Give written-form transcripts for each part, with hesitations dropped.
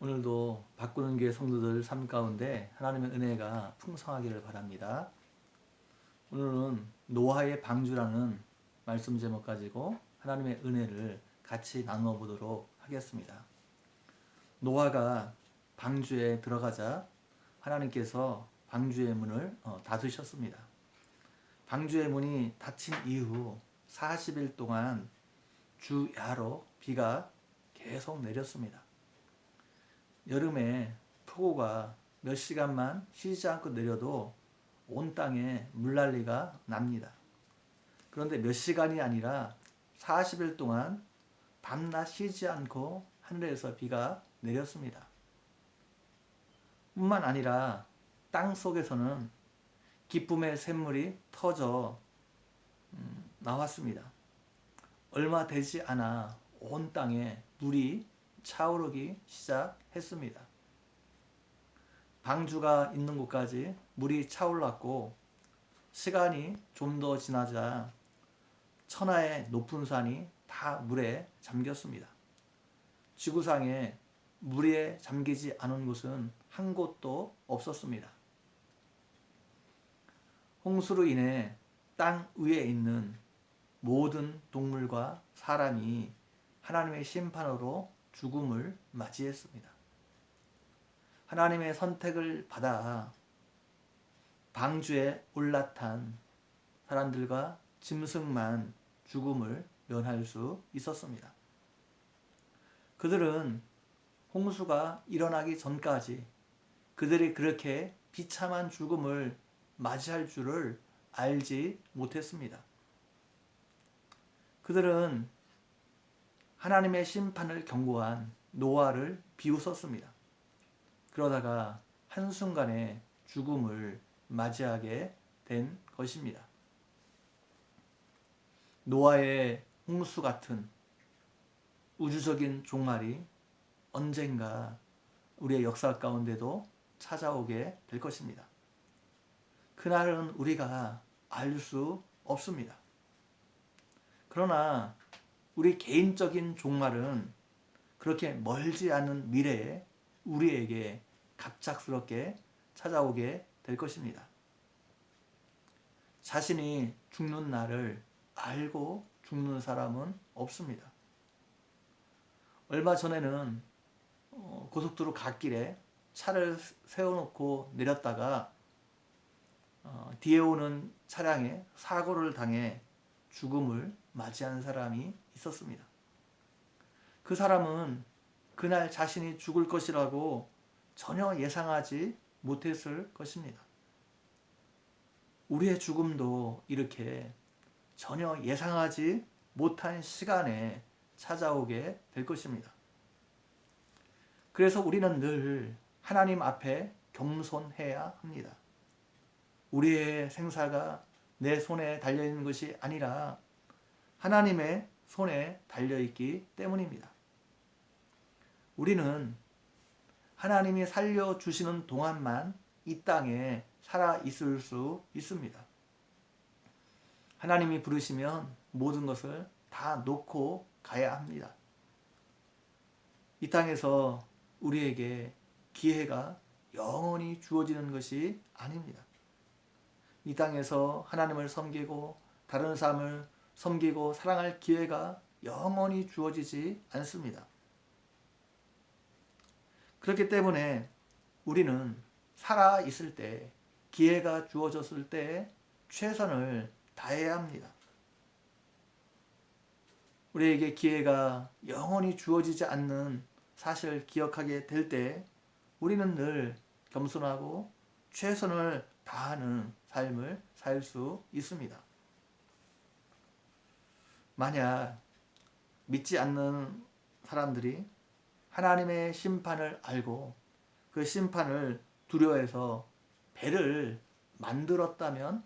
오늘도 바꾸는 교회 성도들 삶 가운데 하나님의 은혜가 풍성하기를 바랍니다. 오늘은 노아의 방주라는 말씀 제목 가지고 하나님의 은혜를 같이 나누어 보도록 하겠습니다. 노아가 방주에 들어가자 하나님께서 방주의 문을 닫으셨습니다. 방주의 문이 닫힌 이후 40일 동안 주야로 비가 계속 내렸습니다. 여름에 폭우가 몇 시간만 쉬지 않고 내려도 온 땅에 물난리가 납니다. 그런데 몇 시간이 아니라 40일 동안 밤낮 쉬지 않고 하늘에서 비가 내렸습니다. 뿐만 아니라 땅 속에서는 기쁨의 샘물이 터져 나왔습니다. 얼마 되지 않아 온 땅에 물이 차오르기 시작했습니다. 방주가 있는 곳까지 물이 차올랐고 시간이 좀 더 지나자 천하의 높은 산이 다 물에 잠겼습니다. 지구상에 물에 잠기지 않은 곳은 한 곳도 없었습니다. 홍수로 인해 땅 위에 있는 모든 동물과 사람이 하나님의 심판으로 죽음을 맞이했습니다. 하나님의 선택을 받아 방주에 올라탄 사람들과 짐승만 죽음을 면할 수 있었습니다. 그들은 홍수가 일어나기 전까지 그들이 그렇게 비참한 죽음을 맞이할 줄을 알지 못했습니다. 그들은 하나님의 심판을 경고한 노아를 비웃었습니다. 그러다가 한순간에 죽음을 맞이하게 된 것입니다. 노아의 홍수 같은 우주적인 종말이 언젠가 우리의 역사 가운데도 찾아오게 될 것입니다. 그날은 우리가 알 수 없습니다. 그러나 우리 개인적인 종말은 그렇게 멀지 않은 미래에 우리에게 갑작스럽게 찾아오게 될 것입니다. 자신이 죽는 날을 알고 죽는 사람은 없습니다. 얼마 전에는 고속도로 갓길에 차를 세워놓고 내렸다가 뒤에 오는 차량에 사고를 당해 죽음을 맞이한 사람이 있었습니다. 그 사람은 그날 자신이 죽을 것이라고 전혀 예상하지 못했을 것입니다. 우리의 죽음도 이렇게 전혀 예상하지 못한 시간에 찾아오게 될 것입니다. 그래서 우리는 늘 하나님 앞에 겸손해야 합니다. 우리의 생사가 내 손에 달려있는 것이 아니라 하나님의 손에 달려있기 때문입니다. 우리는 하나님이 살려주시는 동안만 이 땅에 살아있을 수 있습니다. 하나님이 부르시면 모든 것을 다 놓고 가야 합니다. 이 땅에서 우리에게 기회가 영원히 주어지는 것이 아닙니다. 이 땅에서 하나님을 섬기고 다른 사람을 섬기고 사랑할 기회가 영원히 주어지지 않습니다. 그렇기 때문에 우리는 살아있을 때, 기회가 주어졌을 때 최선을 다해야 합니다. 우리에게 기회가 영원히 주어지지 않는 사실을 기억하게 될 때 우리는 늘 겸손하고 최선을 다하는 삶을 살 수 있습니다. 만약 믿지 않는 사람들이 하나님의 심판을 알고 그 심판을 두려워해서 배를 만들었다면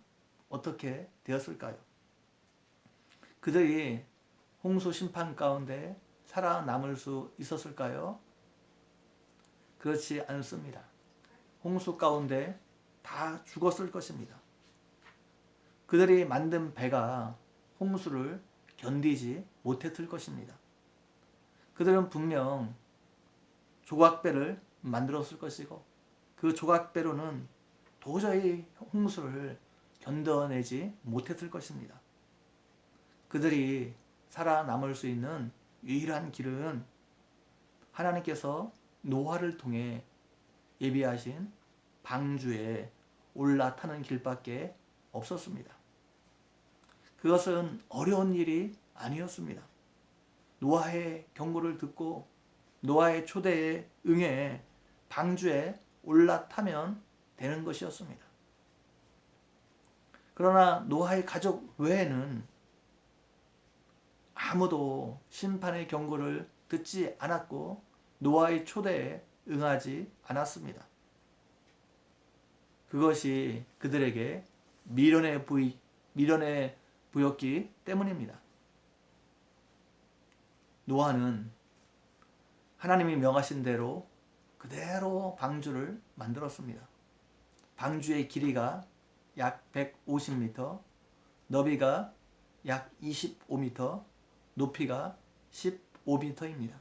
어떻게 되었을까요? 그들이 홍수 심판 가운데 살아남을 수 있었을까요? 그렇지 않습니다. 홍수 가운데 다 죽었을 것입니다. 그들이 만든 배가 홍수를 견디지 못했을 것입니다. 그들은 분명 조각배를 만들었을 것이고 그 조각배로는 도저히 홍수를 견뎌내지 못했을 것입니다. 그들이 살아남을 수 있는 유일한 길은 하나님께서 노아를 통해 예비하신 방주에 올라타는 길밖에 없었습니다. 그것은 어려운 일이 아니었습니다. 노아의 경고를 듣고 노아의 초대에 응해 방주에 올라타면 되는 것이었습니다. 그러나 노아의 가족 외에는 아무도 심판의 경고를 듣지 않았고 노아의 초대에 응하지 않았습니다. 그것이 그들에게 미련에 보였기 때문입니다. 노아는 하나님이 명하신 대로 그대로 방주를 만들었습니다. 방주의 길이가 약 150m, 너비가 약 25m, 높이가 15m입니다.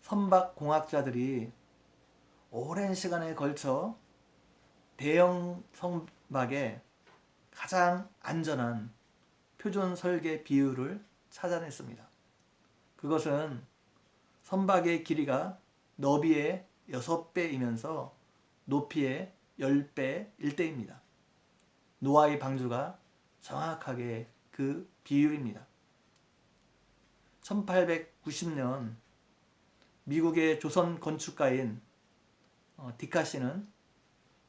선박공학자들이 오랜 시간에 걸쳐 대형 선박의 가장 안전한 표준 설계 비율을 찾아냈습니다. 그것은 선박의 길이가 너비의 6배이면서 높이의 10배일 때입니다. 노아의 방주가 정확하게 그 비율입니다. 1890년 미국의 조선 건축가인 디카시는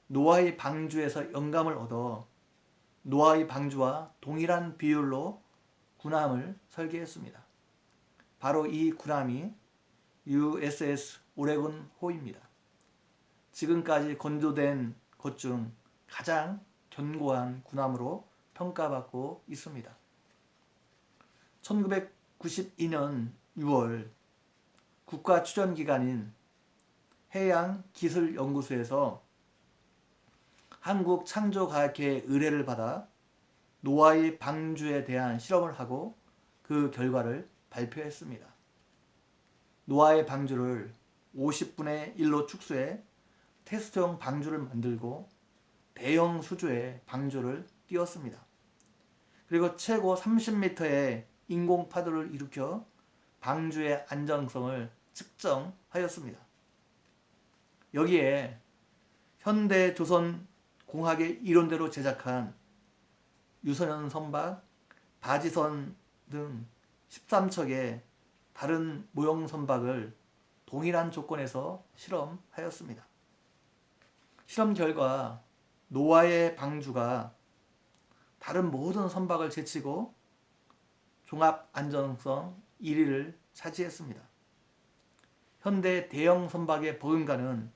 노아의 방주에서 영감을 얻어 노아의 방주와 동일한 비율로 군함을 설계했습니다. 바로 이 군함이 USS 오레곤호입니다. 지금까지 건조된 것 중 가장 견고한 군함으로 평가받고 있습니다. 1992년 6월 국가추천기관인 해양기술연구소에서 한국창조과학회의 의뢰를 받아 노아의 방주에 대한 실험을 하고 그 결과를 발표했습니다. 노아의 방주를 50분의 1로 축소해 테스트용 방주를 만들고 대형 수조에 방주를 띄웠습니다. 그리고 최고 30m의 인공 파도를 일으켜 방주의 안정성을 측정하였습니다. 여기에 현대조선공학의 이론대로 제작한 유선형 선박, 바지선 등 13척의 다른 모형 선박을 동일한 조건에서 실험하였습니다. 실험 결과 노아의 방주가 다른 모든 선박을 제치고 종합 안전성 1위를 차지했습니다. 현대 대형 선박의 버금가는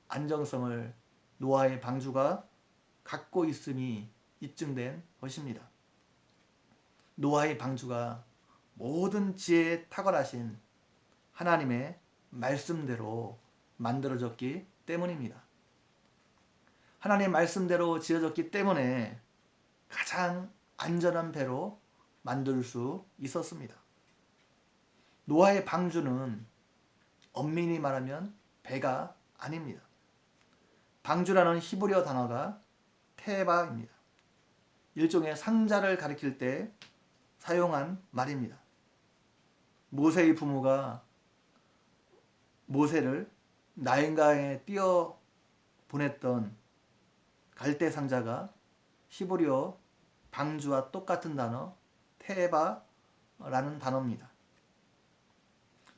안정성을 노아의 방주가 갖고 있음이 입증된 것입니다. 노아의 방주가 모든 지혜에 탁월하신 하나님의 말씀대로 만들어졌기 때문입니다. 하나님의 말씀대로 지어졌기 때문에 가장 안전한 배로 만들 수 있었습니다. 노아의 방주는 엄밀히 말하면 배가 아닙니다. 방주라는 히브리어 단어가 테바입니다. 일종의 상자를 가리킬 때 사용한 말입니다. 모세의 부모가 모세를 나일강에 띄어 보냈던 갈대 상자가 히브리어 방주와 똑같은 단어 테바라는 단어입니다.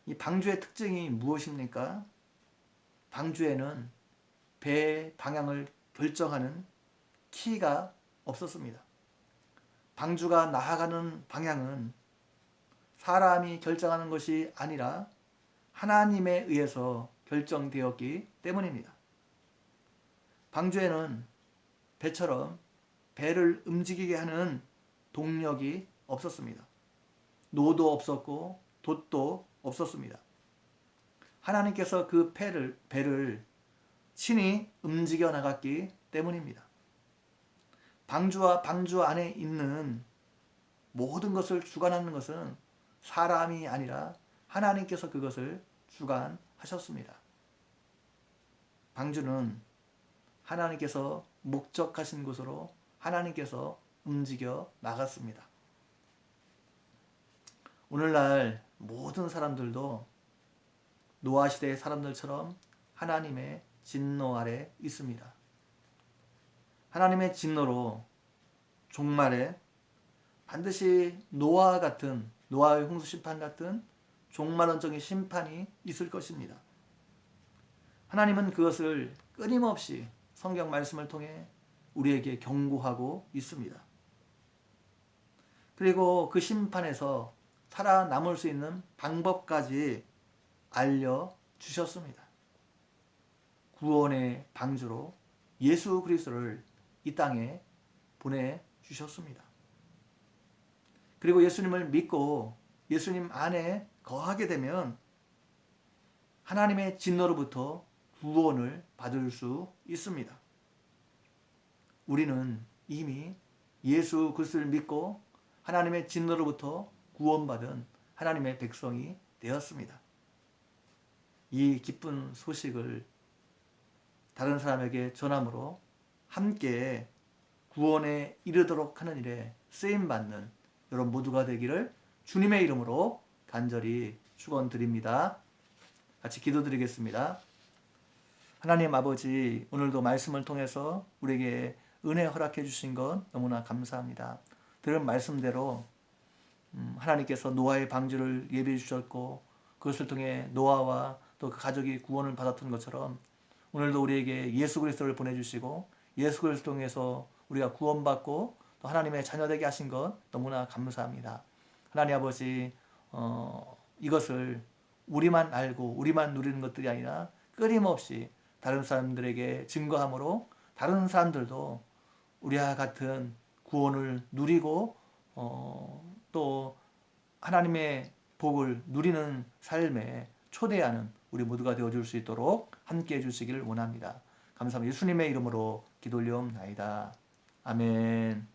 이 방주의 특징이 무엇입니까? 방주에는 배의 방향을 결정하는 키가 없었습니다. 방주가 나아가는 방향은 사람이 결정하는 것이 아니라 하나님에 의해서 결정되었기 때문입니다. 방주에는 배처럼 배를 움직이게 하는 동력이 없었습니다. 노도 없었고 돛도 없었습니다. 하나님께서 그 배를 친히 움직여 나갔기 때문입니다. 방주와 방주 안에 있는 모든 것을 주관하는 것은 사람이 아니라 하나님께서 그것을 하셨습니다. 방주는 하나님께서 목적하신 곳으로 하나님께서 움직여 나갔습니다. 오늘날 모든 사람들도 노아 시대의 사람들처럼 하나님의 진노 아래 있습니다. 하나님의 진노로 종말에 반드시 노아와 같은, 노아의 홍수 심판 같은 종말론적인 심판이 있을 것입니다. 하나님은 그것을 끊임없이 성경 말씀을 통해 우리에게 경고하고 있습니다. 그리고 그 심판에서 살아남을 수 있는 방법까지 알려주셨습니다. 구원의 방주로 예수 그리스도를 이 땅에 보내주셨습니다. 그리고 예수님을 믿고 예수님 안에 거하게 되면 하나님의 진노로부터 구원을 받을 수 있습니다. 우리는 이미 예수 그리스도를 믿고 하나님의 진노로부터 구원받은 하나님의 백성이 되었습니다. 이 기쁜 소식을 다른 사람에게 전함으로 함께 구원에 이르도록 하는 일에 쓰임받는 여러분 모두가 되기를 주님의 이름으로 간절히 축원드립니다. 같이 기도드리겠습니다. 하나님 아버지, 오늘도 말씀을 통해서 우리에게 은혜 허락해 주신 것 너무나 감사합니다. 들은 말씀대로 하나님께서 노아의 방주를 예비해 주셨고 그것을 통해 노아와 또 그 가족이 구원을 받았던 것처럼 오늘도 우리에게 예수 그리스도를 보내주시고 예수 그리스도를 통해서 우리가 구원받고 또 하나님의 자녀되게 하신 것 너무나 감사합니다. 하나님 아버지, 이것을 우리만 알고 우리만 누리는 것들이 아니라 끊임없이 다른 사람들에게 증거함으로 다른 사람들도 우리와 같은 구원을 누리고 또 하나님의 복을 누리는 삶에 초대하는 우리 모두가 되어줄 수 있도록 함께해 주시기를 원합니다. 감사합니다. 예수님의 이름으로 기도 올리옵나이다. 아멘.